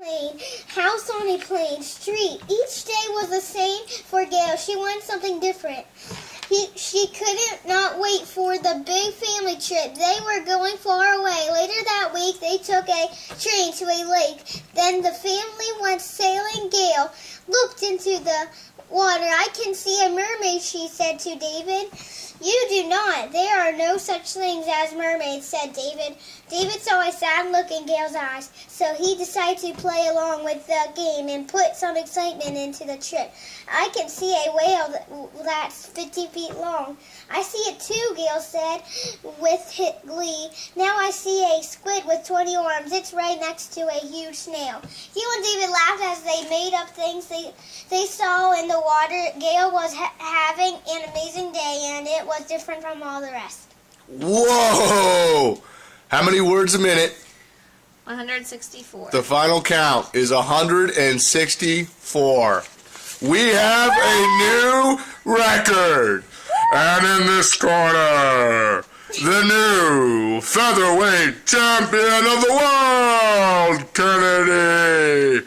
Plain, house on a plain street. Each day was the same for Gail. She wanted something different. She couldn't not wait for the big family trip. They were going far away. Later that week, they took a train to a lake. Then the family went sailing. Gail looked into the water. I can see a mermaid, she said to David. You do not. There are no such things as mermaids, said David. David saw a sad look in Gail's eyes, so he decided to play along with the game and put some excitement into the trip. I can see a whale that's 50 feet long. I see it too, Gail said with glee. Now I see a squid with 20 arms. It's right next to a huge snail. Hugh and David laughed as they made up things they saw in the water. Gail was having an amazing day, and it was different from all the rest. Whoa! How many words a minute? 164. The final count is 164. We have a new record. And in this corner, the new featherweight champion of the world, Kennedy